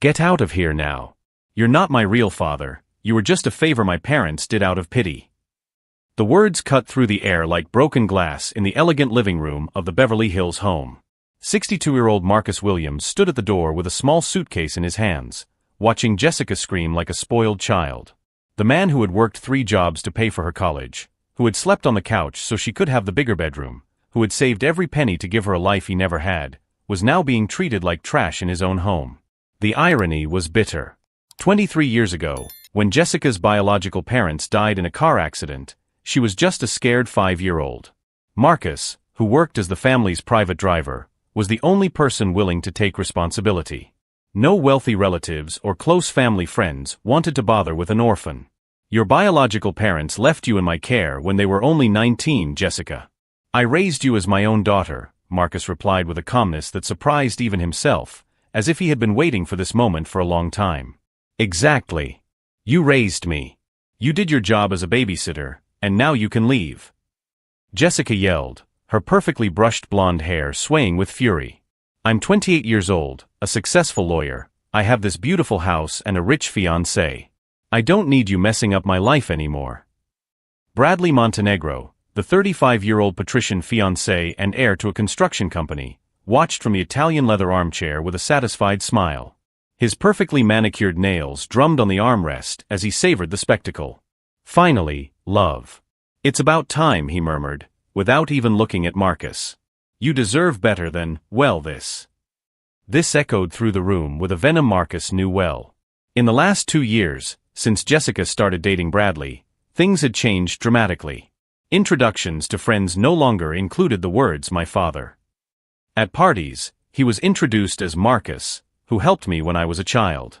Get out of here now. You're not my real father, you were just a favor my parents did out of pity. The words cut through the air like broken glass in the elegant living room of the Beverly Hills home. 62-year-old Marcus Williams stood at the door with a small suitcase in his hands, watching Jessica scream like a spoiled child. The man who had worked 3 jobs to pay for her college, who had slept on the couch so she could have the bigger bedroom, who had saved every penny to give her a life he never had, was now being treated like trash in his own home. The irony was bitter. 23 years ago, when Jessica's biological parents died in a car accident, she was just a scared 5-year-old. Marcus, who worked as the family's private driver, was the only person willing to take responsibility. No wealthy relatives or close family friends wanted to bother with an orphan. Your biological parents left you in my care when they were only 19, Jessica. I raised you as my own daughter, Marcus replied with a calmness that surprised even himself, as if he had been waiting for this moment for a long time. Exactly. You raised me. You did your job as a babysitter, and now you can leave. Jessica yelled, her perfectly brushed blonde hair swaying with fury. I'm 28 years old, a successful lawyer, I have this beautiful house and a rich fiancé. I don't need you messing up my life anymore. Bradley Montenegro, the 35-year-old patrician fiancé and heir to a construction company, watched from the Italian leather armchair with a satisfied smile. His perfectly manicured nails drummed on the armrest as he savored the spectacle. Finally, love. It's about time, he murmured, without even looking at Marcus. You deserve better than, well, this. This echoed through the room with a venom Marcus knew well. In the last 2 years, since Jessica started dating Bradley, things had changed dramatically. Introductions to friends no longer included the words "my father." At parties, he was introduced as Marcus, who helped me when I was a child.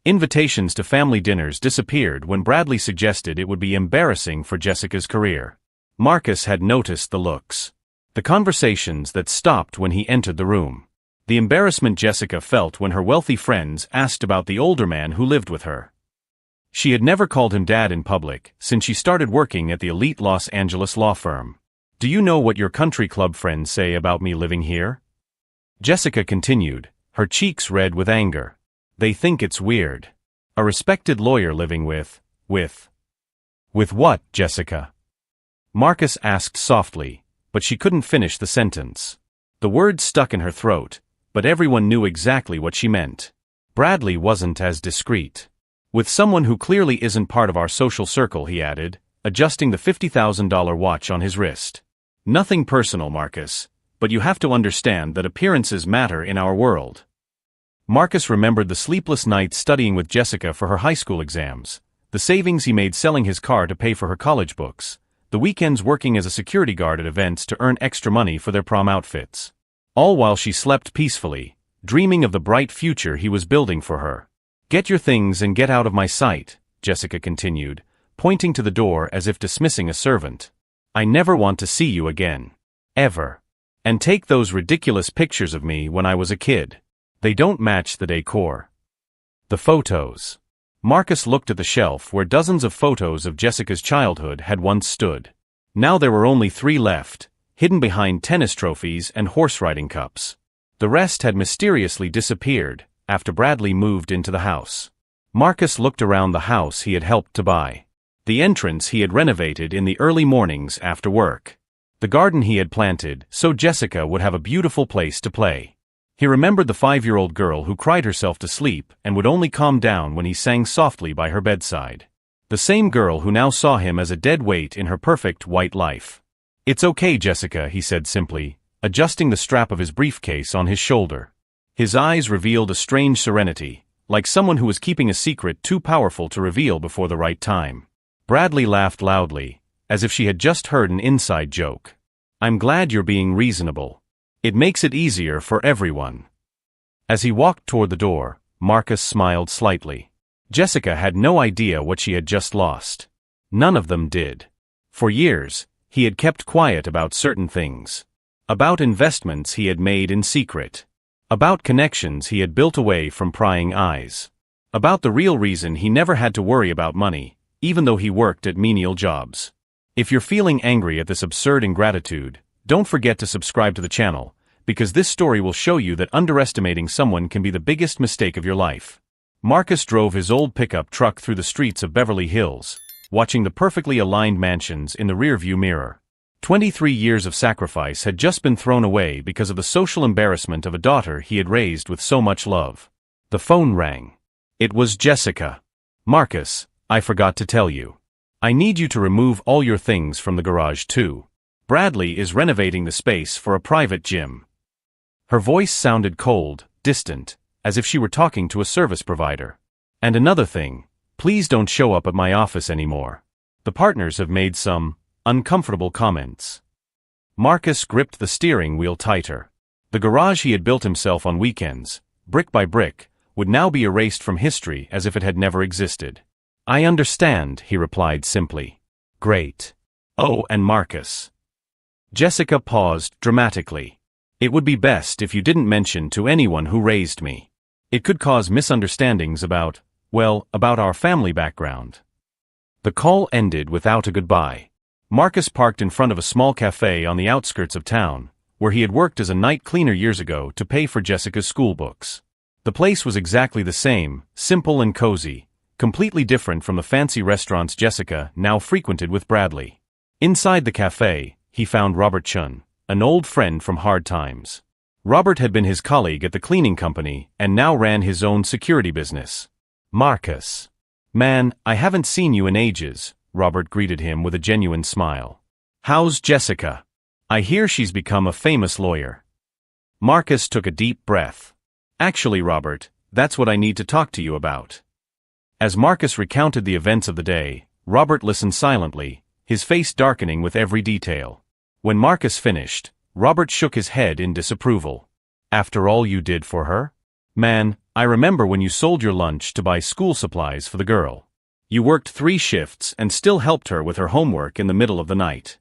Invitations to family dinners disappeared when Bradley suggested it would be embarrassing for Jessica's career. Marcus had noticed the looks. The conversations that stopped when he entered the room. The embarrassment Jessica felt when her wealthy friends asked about the older man who lived with her. She had never called him dad in public since she started working at the elite Los Angeles law firm. Do you know what your country club friends say about me living here? Jessica continued, her cheeks red with anger. They think it's weird. A respected lawyer living with what, Jessica? Marcus asked softly, but she couldn't finish the sentence. The words stuck in her throat, but everyone knew exactly what she meant. Bradley wasn't as discreet. With someone who clearly isn't part of our social circle, he added, adjusting the $50,000 watch on his wrist. Nothing personal, Marcus, but you have to understand that appearances matter in our world. Marcus remembered the sleepless nights studying with Jessica for her high school exams, the savings he made selling his car to pay for her college books, the weekends working as a security guard at events to earn extra money for their prom outfits. All while she slept peacefully, dreaming of the bright future he was building for her. Get your things and get out of my sight, Jessica continued, pointing to the door as if dismissing a servant. I never want to see you again. Ever. And take those ridiculous pictures of me when I was a kid. They don't match the decor. The photos. Marcus looked at the shelf where dozens of photos of Jessica's childhood had once stood. Now there were only 3 left, hidden behind tennis trophies and horse riding cups. The rest had mysteriously disappeared after Bradley moved into the house. Marcus looked around the house he had helped to buy. The entrance he had renovated in the early mornings after work. The garden he had planted so Jessica would have a beautiful place to play. He remembered the 5-year-old girl who cried herself to sleep and would only calm down when he sang softly by her bedside. The same girl who now saw him as a dead weight in her perfect white life. It's okay, Jessica, he said simply, adjusting the strap of his briefcase on his shoulder. His eyes revealed a strange serenity, like someone who was keeping a secret too powerful to reveal before the right time. Bradley laughed loudly, as if she had just heard an inside joke. I'm glad you're being reasonable. It makes it easier for everyone. As he walked toward the door, Marcus smiled slightly. Jessica had no idea what she had just lost. None of them did. For years, he had kept quiet about certain things. About investments he had made in secret. About connections he had built away from prying eyes. About the real reason he never had to worry about money, even though he worked at menial jobs. If you're feeling angry at this absurd ingratitude, don't forget to subscribe to the channel, because this story will show you that underestimating someone can be the biggest mistake of your life. Marcus drove his old pickup truck through the streets of Beverly Hills, watching the perfectly aligned mansions in the rearview mirror. 23 years of sacrifice had just been thrown away because of the social embarrassment of a daughter he had raised with so much love. The phone rang. It was Jessica. "Marcus, I forgot to tell you. I need you to remove all your things from the garage too. Bradley is renovating the space for a private gym." Her voice sounded cold, distant, as if she were talking to a service provider. "And another thing, please don't show up at my office anymore. The partners have made some uncomfortable comments." Marcus gripped the steering wheel tighter. The garage he had built himself on weekends, brick by brick, would now be erased from history as if it had never existed. "I understand," he replied simply. "Great. Oh, and Marcus." Jessica paused dramatically. "It would be best if you didn't mention to anyone who raised me. It could cause misunderstandings about our family background." The call ended without a goodbye. Marcus parked in front of a small cafe on the outskirts of town, where he had worked as a night cleaner years ago to pay for Jessica's school books. The place was exactly the same, simple and cozy, completely different from the fancy restaurants Jessica now frequented with Bradley. Inside the cafe, he found Robert Chun, an old friend from hard times. Robert had been his colleague at the cleaning company and now ran his own security business. "Marcus. Man, I haven't seen you in ages," Robert greeted him with a genuine smile. "How's Jessica? I hear she's become a famous lawyer." Marcus took a deep breath. "Actually, Robert, that's what I need to talk to you about." As Marcus recounted the events of the day, Robert listened silently, his face darkening with every detail. When Marcus finished, Robert shook his head in disapproval. "After all you did for her? Man, I remember when you sold your lunch to buy school supplies for the girl. You worked 3 shifts and still helped her with her homework in the middle of the night."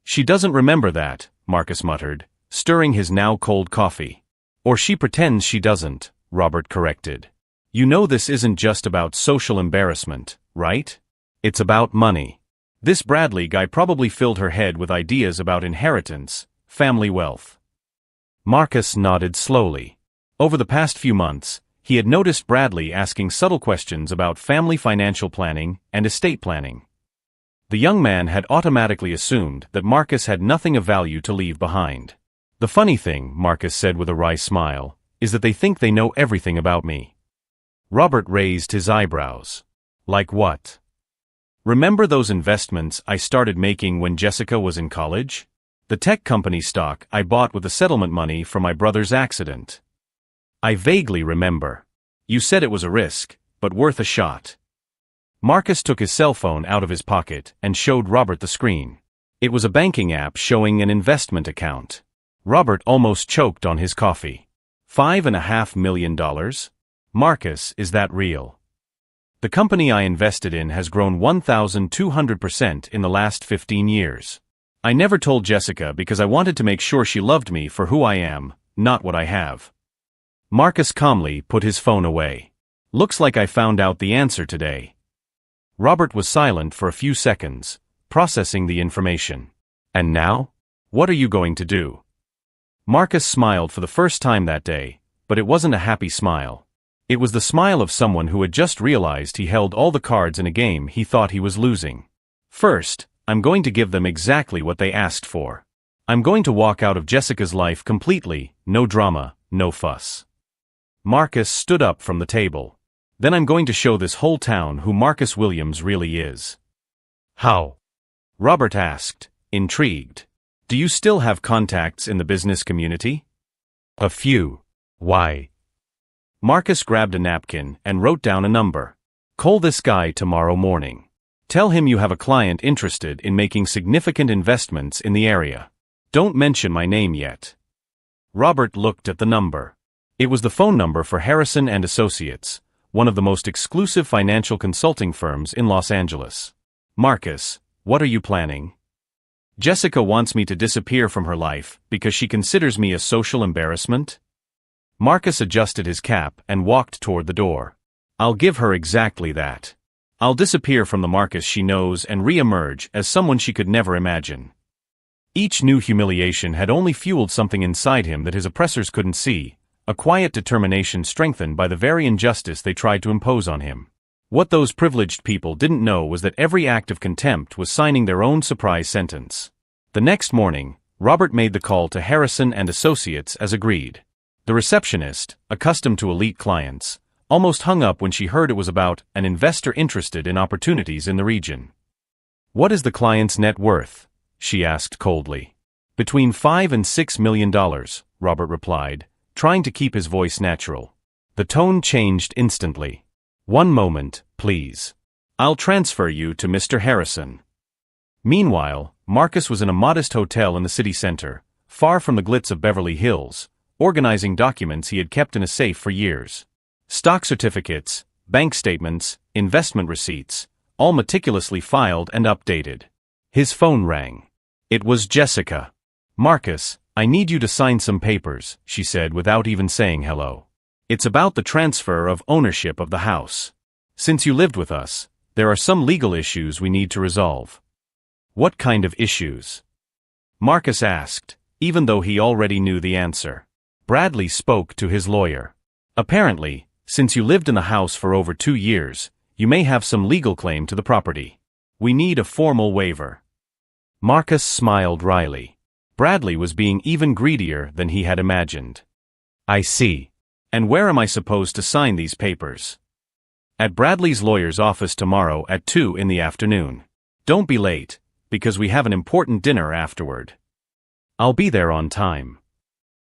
"She doesn't remember that," Marcus muttered, stirring his now cold coffee. "Or she pretends she doesn't," Robert corrected. "You know this isn't just about social embarrassment, right? It's about money. This Bradley guy probably filled her head with ideas about inheritance, family wealth." Marcus nodded slowly. Over the past few months, he had noticed Bradley asking subtle questions about family financial planning and estate planning. The young man had automatically assumed that Marcus had nothing of value to leave behind. "The funny thing," Marcus said with a wry smile, "is that they think they know everything about me." Robert raised his eyebrows. "Like what?" "Remember those investments I started making when Jessica was in college? The tech company stock I bought with the settlement money from my brother's accident." "I vaguely remember. You said it was a risk, but worth a shot." Marcus took his cell phone out of his pocket and showed Robert the screen. It was a banking app showing an investment account. Robert almost choked on his coffee. $5.5 million? "Marcus, is that real?" "The company I invested in has grown 1,200% in the last 15 years. I never told Jessica because I wanted to make sure she loved me for who I am, not what I have." Marcus calmly put his phone away. "Looks like I found out the answer today." Robert was silent for a few seconds, processing the information. "And now? What are you going to do?" Marcus smiled for the first time that day, but it wasn't a happy smile. It was the smile of someone who had just realized he held all the cards in a game he thought he was losing. "First, I'm going to give them exactly what they asked for. I'm going to walk out of Jessica's life completely, no drama, no fuss." Marcus stood up from the table. "Then I'm going to show this whole town who Marcus Williams really is." "How?" Robert asked, intrigued. "Do you still have contacts in the business community?" "A few. Why?" Marcus grabbed a napkin and wrote down a number. "Call this guy tomorrow morning. Tell him you have a client interested in making significant investments in the area. Don't mention my name yet." Robert looked at the number. It was the phone number for Harrison and Associates, one of the most exclusive financial consulting firms in Los Angeles. "Marcus, what are you planning?" "Jessica wants me to disappear from her life because she considers me a social embarrassment?" Marcus adjusted his cap and walked toward the door. "I'll give her exactly that. I'll disappear from the Marcus she knows and re-emerge as someone she could never imagine." Each new humiliation had only fueled something inside him that his oppressors couldn't see, a quiet determination strengthened by the very injustice they tried to impose on him. What those privileged people didn't know was that every act of contempt was signing their own surprise sentence. The next morning, Robert made the call to Harrison and Associates as agreed. The receptionist, accustomed to elite clients, almost hung up when she heard it was about an investor interested in opportunities in the region. "What is the client's net worth?" she asked coldly. "Between $5 and $6 million, Robert replied, trying to keep his voice natural. The tone changed instantly. "One moment, please. I'll transfer you to Mr. Harrison." Meanwhile, Marcus was in a modest hotel in the city center, far from the glitz of Beverly Hills, organizing documents he had kept in a safe for years. Stock certificates, bank statements, investment receipts, all meticulously filed and updated. His phone rang. It was Jessica. "Marcus, I need you to sign some papers," she said without even saying hello. "It's about the transfer of ownership of the house. Since you lived with us, there are some legal issues we need to resolve." "What kind of issues?" Marcus asked, even though he already knew the answer. Bradley spoke to his lawyer. "Apparently, since you lived in the house for over 2 years, you may have some legal claim to the property. We need a formal waiver." Marcus smiled wryly. Bradley was being even greedier than he had imagined. "I see. And where am I supposed to sign these papers?" "At Bradley's lawyer's office tomorrow at 2 in the afternoon. Don't be late, because we have an important dinner afterward." "I'll be there on time."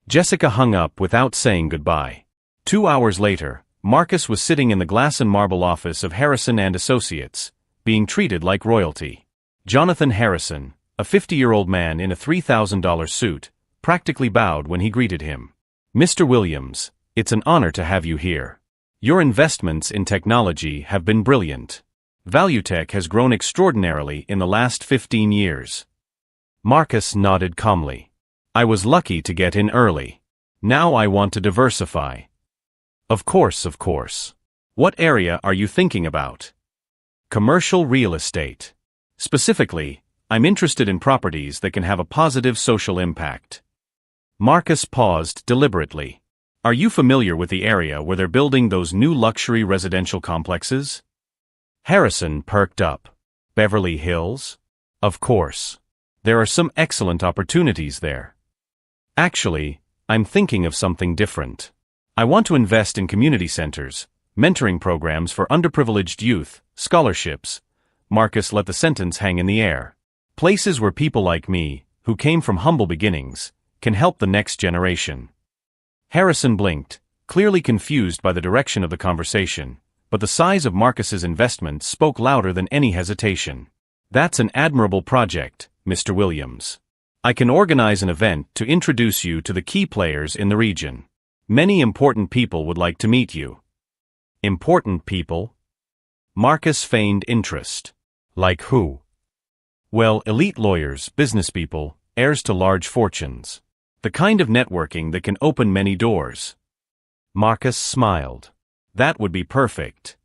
Jessica hung up without saying goodbye. 2 hours later, Marcus was sitting in the glass and marble office of Harrison and Associates, being treated like royalty. Jonathan Harrison, a 50-year-old man in a $3,000 suit, practically bowed when he greeted him. "Mr. Williams, it's an honor to have you here. Your investments in technology have been brilliant. Valuetech has grown extraordinarily in the last 15 years. Marcus nodded calmly. "I was lucky to get in early. Now I want to diversify." Of course. What area are you thinking about?" "Commercial real estate. Specifically, I'm interested in properties that can have a positive social impact." Marcus paused deliberately. "Are you familiar with the area where they're building those new luxury residential complexes?" Harrison perked up. "Beverly Hills? Of course. There are some excellent opportunities there. Actually, I'm thinking of something different. I want to invest in community centers, mentoring programs for underprivileged youth, scholarships." Marcus let the sentence hang in the air. "Places where people like me, who came from humble beginnings, can help the next generation." Harrison blinked, clearly confused by the direction of the conversation, but the size of Marcus's investment spoke louder than any hesitation. "That's an admirable project, Mr. Williams. I can organize an event to introduce you to the key players in the region. Many important people would like to meet you." "Important people?" Marcus feigned interest. "Like who?" "Well, elite lawyers, businesspeople, heirs to large fortunes. The kind of networking that can open many doors." Marcus smiled. "That would be perfect."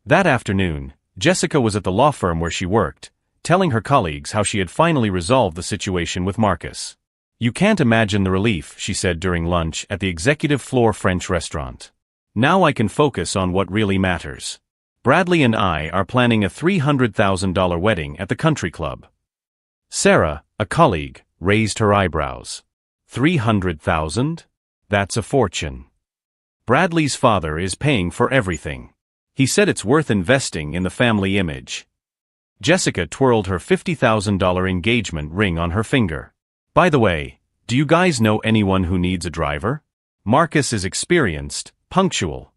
That afternoon, Jessica was at the law firm where she worked, telling her colleagues how she had finally resolved the situation with Marcus. "You can't imagine the relief," she said during lunch at the executive floor French restaurant. "Now I can focus on what really matters. Bradley and I are planning a $300,000 wedding at the country club." Sarah, a colleague, raised her eyebrows. $300,000? That's a fortune. Bradley's father is paying for everything. He said it's worth investing in the family image. Jessica twirled her $50,000 engagement ring on her finger. "By the way, do you guys know anyone who needs a driver? Marcus is experienced, punctual."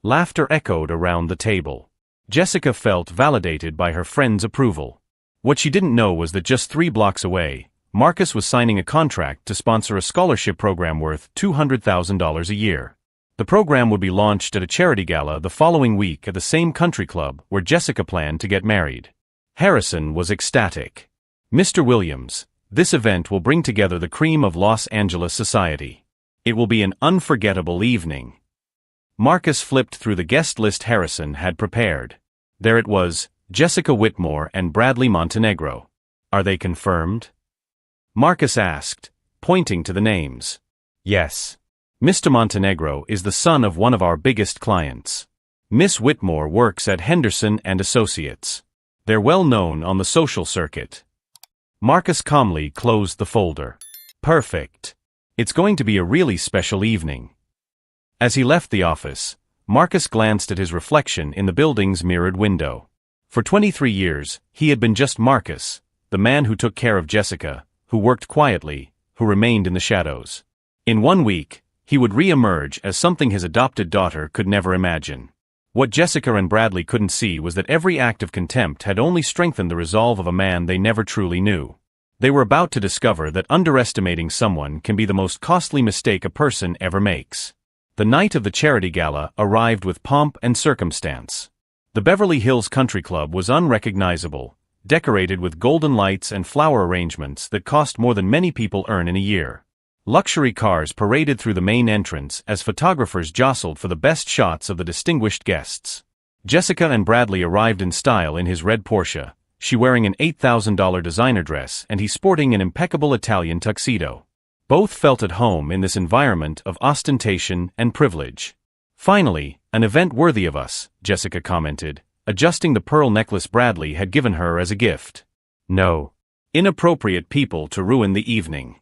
Laughter echoed around the table. Jessica felt validated by her friend's approval. What she didn't know was that just 3 blocks away, Marcus was signing a contract to sponsor a scholarship program worth $200,000 a year. The program would be launched at a charity gala the following week at the same country club where Jessica planned to get married. Harrison was ecstatic. "Mr. Williams, this event will bring together the cream of Los Angeles society. It will be an unforgettable evening." Marcus flipped through the guest list Harrison had prepared. There it was, Jessica Whitmore and Bradley Montenegro. "Are they confirmed?" Marcus asked, pointing to the names. Yes. Mr. Montenegro is the son of one of our biggest clients. Miss Whitmore works at Henderson and Associates. They're well known on the social circuit. Marcus calmly closed the folder. Perfect. It's going to be a really special evening. As he left the office, Marcus glanced at his reflection in the building's mirrored window. For 23 years, he had been just Marcus, the man who took care of Jessica, who worked quietly, who remained in the shadows. In 1 week, he would re-emerge as something his adopted daughter could never imagine. What Jessica and Bradley couldn't see was that every act of contempt had only strengthened the resolve of a man they never truly knew. They were about to discover that underestimating someone can be the most costly mistake a person ever makes. The night of the charity gala arrived with pomp and circumstance. The Beverly Hills Country Club was unrecognizable, decorated with golden lights and flower arrangements that cost more than many people earn in a year. Luxury cars paraded through the main entrance as photographers jostled for the best shots of the distinguished guests. Jessica and Bradley arrived in style in his red Porsche, she wearing an $8,000 designer dress and he sporting an impeccable Italian tuxedo. Both felt at home in this environment of ostentation and privilege. Finally, an event worthy of us, Jessica commented, adjusting the pearl necklace Bradley had given her as a gift. No. Inappropriate people to ruin the evening.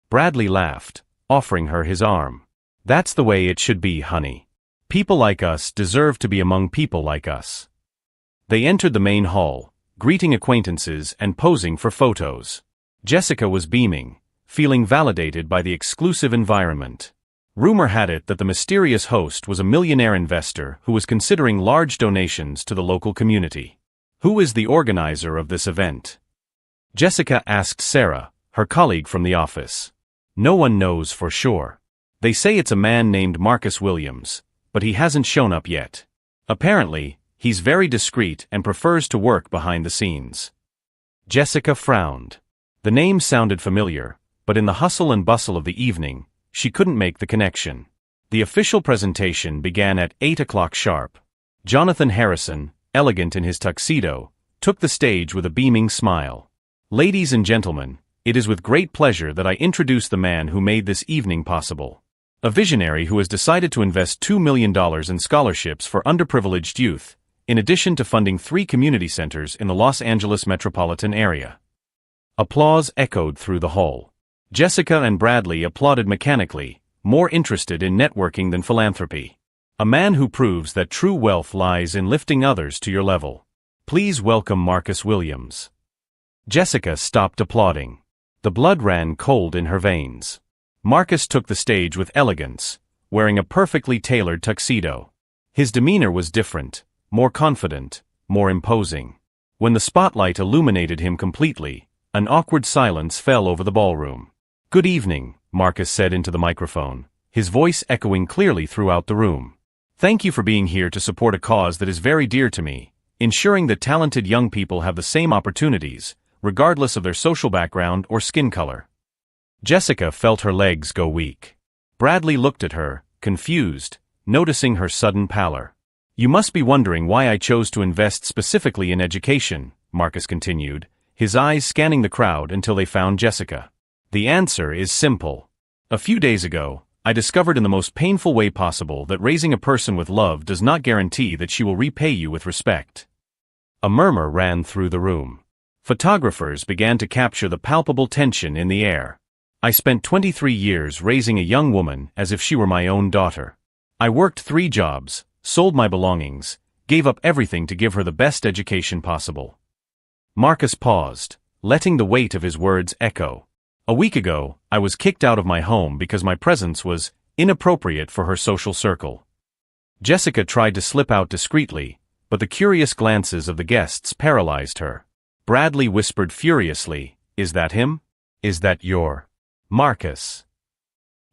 Bradley laughed, offering her his arm. That's the way it should be, honey. People like us deserve to be among people like us. They entered the main hall, greeting acquaintances and posing for photos. Jessica was beaming, feeling validated by the exclusive environment. Rumor had it that the mysterious host was a millionaire investor who was considering large donations to the local community. Who is the organizer of this event? Jessica asked Sarah, her colleague from the office. No one knows for sure. They say it's a man named Marcus Williams, but he hasn't shown up yet. Apparently, he's very discreet and prefers to work behind the scenes. Jessica frowned. The name sounded familiar, but in the hustle and bustle of the evening, she couldn't make the connection. The official presentation began at 8 o'clock sharp. Jonathan Harrison, elegant in his tuxedo, took the stage with a beaming smile. Ladies and gentlemen, it is with great pleasure that I introduce the man who made this evening possible. A visionary who has decided to invest $2 million in scholarships for underprivileged youth, in addition to funding 3 community centers in the Los Angeles metropolitan area. Applause echoed through the hall. Jessica and Bradley applauded mechanically, more interested in networking than philanthropy. A man who proves that true wealth lies in lifting others to your level. Please welcome Marcus Williams. Jessica stopped applauding. The blood ran cold in her veins. Marcus took the stage with elegance, wearing a perfectly tailored tuxedo. His demeanor was different, more confident, more imposing. When the spotlight illuminated him completely, an awkward silence fell over the ballroom. Good evening, Marcus said into the microphone, his voice echoing clearly throughout the room. Thank you for being here to support a cause that is very dear to me, ensuring that talented young people have the same opportunities, regardless of their social background or skin color. Jessica felt her legs go weak. Bradley looked at her, confused, noticing her sudden pallor. You must be wondering why I chose to invest specifically in education, Marcus continued, his eyes scanning the crowd until they found Jessica. The answer is simple. A few days ago, I discovered in the most painful way possible that raising a person with love does not guarantee that she will repay you with respect. A murmur ran through the room. Photographers began to capture the palpable tension in the air. I spent 23 years raising a young woman as if she were my own daughter. I worked 3 jobs, sold my belongings, gave up everything to give her the best education possible. Marcus paused, letting the weight of his words echo. A week ago, I was kicked out of my home because my presence was inappropriate for her social circle. Jessica tried to slip out discreetly, but the curious glances of the guests paralyzed her. Bradley whispered furiously, "Is that him? Is that your Marcus?"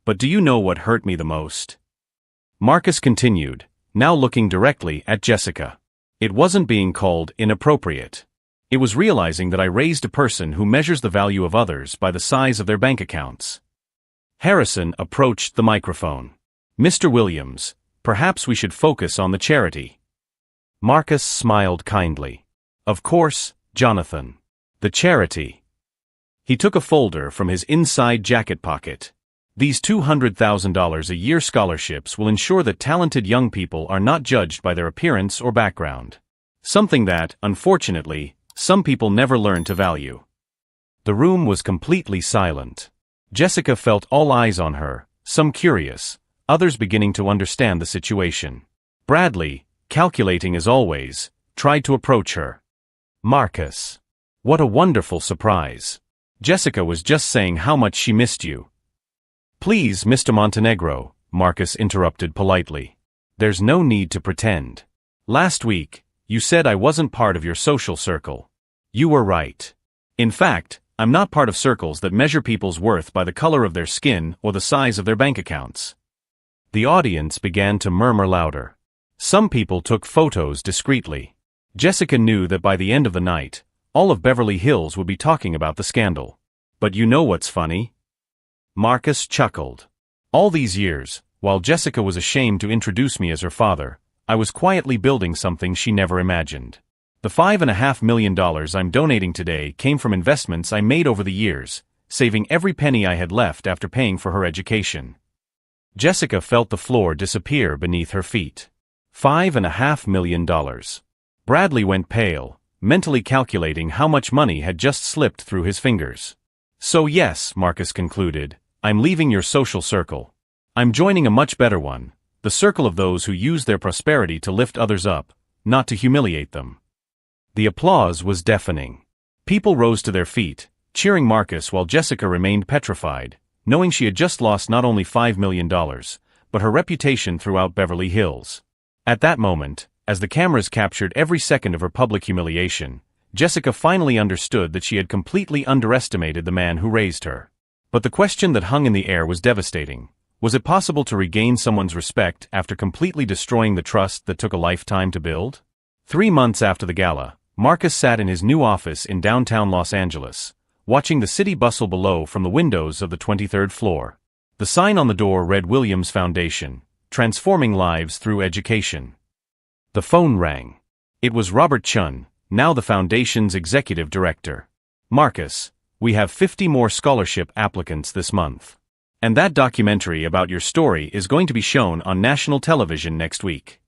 But do you know what hurt me the most? Marcus continued, now looking directly at Jessica. It wasn't being called inappropriate. It was realizing that I raised a person who measures the value of others by the size of their bank accounts. Harrison approached the microphone. Mr. Williams, perhaps we should focus on the charity. Marcus smiled kindly. Of course, Jonathan. The charity. He took a folder from his inside jacket pocket. These $200,000 a year scholarships will ensure that talented young people are not judged by their appearance or background. Something that, unfortunately, some people never learn to value. The room was completely silent. Jessica felt all eyes on her, some curious, others beginning to understand the situation. Bradley, calculating as always, tried to approach her. "Marcus. What a wonderful surprise. Jessica was just saying how much she missed you." "Please, Mr. Montenegro," Marcus interrupted politely. "There's no need to pretend. Last week, you said I wasn't part of your social circle. You were right. In fact, I'm not part of circles that measure people's worth by the color of their skin or the size of their bank accounts." The audience began to murmur louder. Some people took photos discreetly. Jessica knew that by the end of the night, all of Beverly Hills would be talking about the scandal. "But you know what's funny?" Marcus chuckled. "All these years, while Jessica was ashamed to introduce me as her father, I was quietly building something she never imagined. The $5.5 million I'm donating today came from investments I made over the years, saving every penny I had left after paying for her education." Jessica felt the floor disappear beneath her feet. $5.5 million. Bradley went pale, mentally calculating how much money had just slipped through his fingers. "So yes," Marcus concluded, "I'm leaving your social circle. I'm joining a much better one, the circle of those who use their prosperity to lift others up, not to humiliate them." The applause was deafening. People rose to their feet, cheering Marcus while Jessica remained petrified, knowing she had just lost not only $5 million, but her reputation throughout Beverly Hills. At that moment, as the cameras captured every second of her public humiliation, Jessica finally understood that she had completely underestimated the man who raised her. But the question that hung in the air was devastating. Was it possible to regain someone's respect after completely destroying the trust that took a lifetime to build? 3 months after the gala, Marcus sat in his new office in downtown Los Angeles, watching the city bustle below from the windows of the 23rd floor. The sign on the door read Williams Foundation, transforming lives through education. The phone rang. It was Robert Chun, now the foundation's executive director. "Marcus, we have 50 more scholarship applicants this month. And that documentary about your story is going to be shown on national television next week."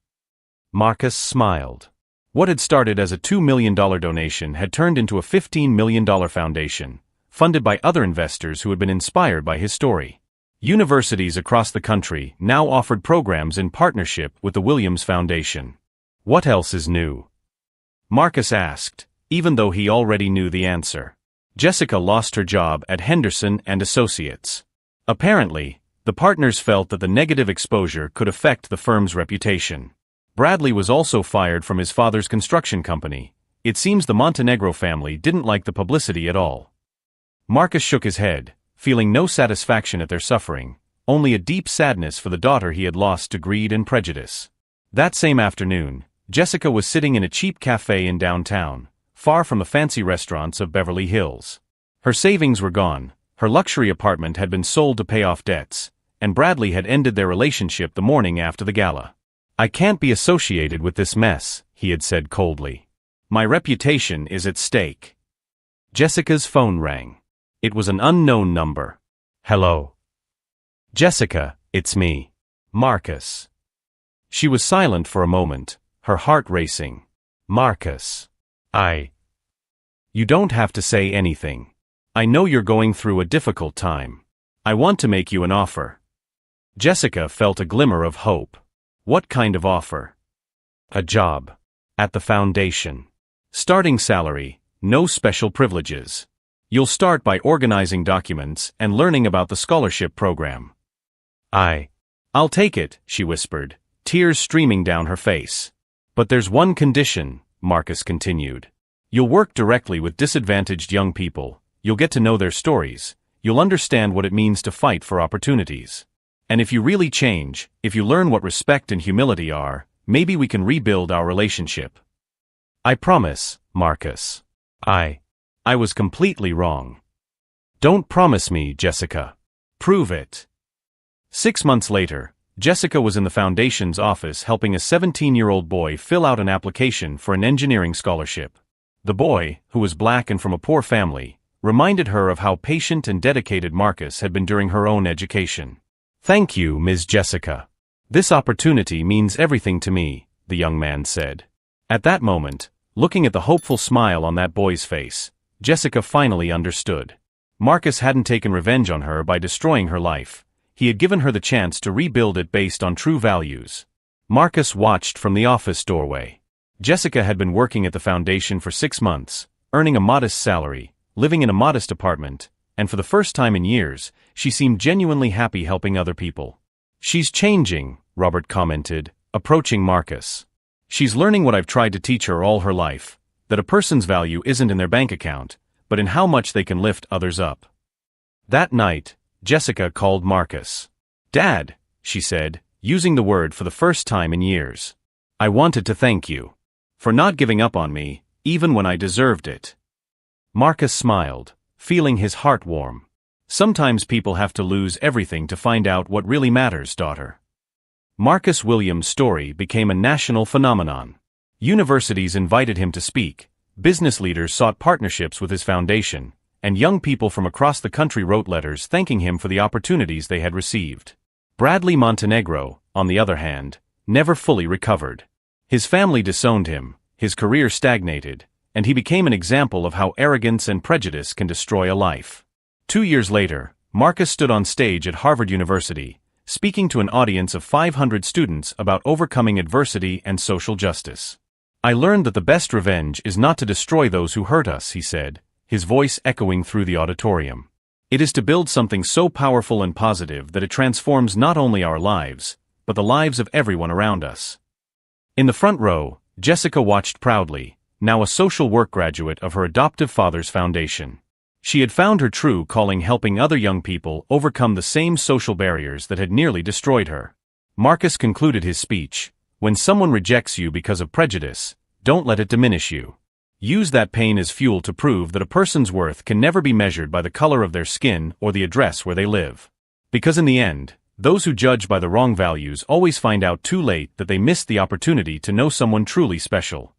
Marcus smiled. What had started as a $2 million donation had turned into a $15 million foundation, funded by other investors who had been inspired by his story. Universities across the country now offered programs in partnership with the Williams Foundation. "What else is new?" Marcus asked, even though he already knew the answer. Jessica lost her job at Henderson and Associates. Apparently, the partners felt that the negative exposure could affect the firm's reputation. Bradley was also fired from his father's construction company. It seems the Montenegro family didn't like the publicity at all. Marcus shook his head, feeling no satisfaction at their suffering, only a deep sadness for the daughter he had lost to greed and prejudice. That same afternoon, Jessica was sitting in a cheap cafe in downtown, far from the fancy restaurants of Beverly Hills. Her savings were gone, her luxury apartment had been sold to pay off debts, and Bradley had ended their relationship the morning after the gala. "I can't be associated with this mess," he had said coldly. "My reputation is at stake." Jessica's phone rang. It was an unknown number. "Hello." "Jessica, it's me. Marcus." She was silent for a moment, her heart racing. "Marcus. You don't have to say anything. I know you're going through a difficult time. I want to make you an offer." Jessica felt a glimmer of hope. "What kind of offer?" "A job. At the foundation. Starting salary, no special privileges. You'll start by organizing documents and learning about the scholarship program." "I'll take it," she whispered, tears streaming down her face. "But there's one condition," Marcus continued. "You'll work directly with disadvantaged young people, you'll get to know their stories, you'll understand what it means to fight for opportunities. And if you really change, if you learn what respect and humility are, maybe we can rebuild our relationship." "I promise, Marcus. I was completely wrong." "Don't promise me, Jessica. Prove it." 6 months later, Jessica was in the foundation's office helping a 17-year-old boy fill out an application for an engineering scholarship. The boy, who was black and from a poor family, reminded her of how patient and dedicated Marcus had been during her own education. "Thank you, Ms. Jessica. This opportunity means everything to me," the young man said. At that moment, looking at the hopeful smile on that boy's face, Jessica finally understood. Marcus hadn't taken revenge on her by destroying her life. He had given her the chance to rebuild it based on true values. Marcus watched from the office doorway. Jessica had been working at the foundation for 6 months, earning a modest salary, living in a modest apartment, and for the first time in years, she seemed genuinely happy helping other people. "She's changing," Robert commented, approaching Marcus. "She's learning what I've tried to teach her all her life, that a person's value isn't in their bank account, but in how much they can lift others up." That night, Jessica called Marcus. "Dad," she said, using the word for the first time in years. "I wanted to thank you for not giving up on me, even when I deserved it." Marcus smiled, feeling his heart warm. "Sometimes people have to lose everything to find out what really matters, daughter." Marcus Williams' story became a national phenomenon. Universities invited him to speak, business leaders sought partnerships with his foundation, and young people from across the country wrote letters thanking him for the opportunities they had received. Bradley Montenegro, on the other hand, never fully recovered. His family disowned him, his career stagnated, and he became an example of how arrogance and prejudice can destroy a life. 2 years later, Marcus stood on stage at Harvard University, speaking to an audience of 500 students about overcoming adversity and social justice. "I learned that the best revenge is not to destroy those who hurt us," he said, his voice echoing through the auditorium. "It is to build something so powerful and positive that it transforms not only our lives, but the lives of everyone around us." In the front row, Jessica watched proudly, now a social work graduate of her adoptive father's foundation. She had found her true calling, helping other young people overcome the same social barriers that had nearly destroyed her. Marcus concluded his speech, "When someone rejects you because of prejudice, don't let it diminish you. Use that pain as fuel to prove that a person's worth can never be measured by the color of their skin or the address where they live. Because in the end, those who judge by the wrong values always find out too late that they missed the opportunity to know someone truly special."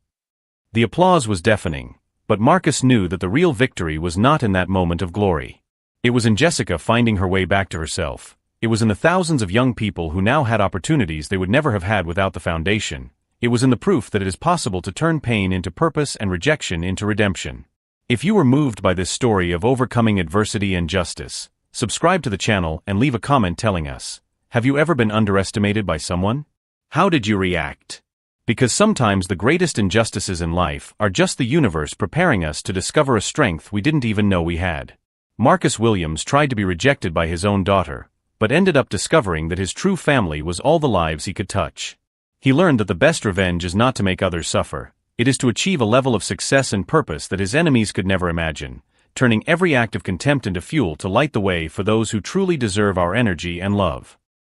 The applause was deafening, but Marcus knew that the real victory was not in that moment of glory. It was in Jessica finding her way back to herself. It was in the thousands of young people who now had opportunities they would never have had without the foundation. It was in the proof that it is possible to turn pain into purpose and rejection into redemption. If you were moved by this story of overcoming adversity and justice, subscribe to the channel and leave a comment telling us, have you ever been underestimated by someone? How did you react? Because sometimes the greatest injustices in life are just the universe preparing us to discover a strength we didn't even know we had. Marcus Williams tried to be rejected by his own daughter, but ended up discovering that his true family was all the lives he could touch. He learned that the best revenge is not to make others suffer, it is to achieve a level of success and purpose that his enemies could never imagine, turning every act of contempt into fuel to light the way for those who truly deserve our energy and love.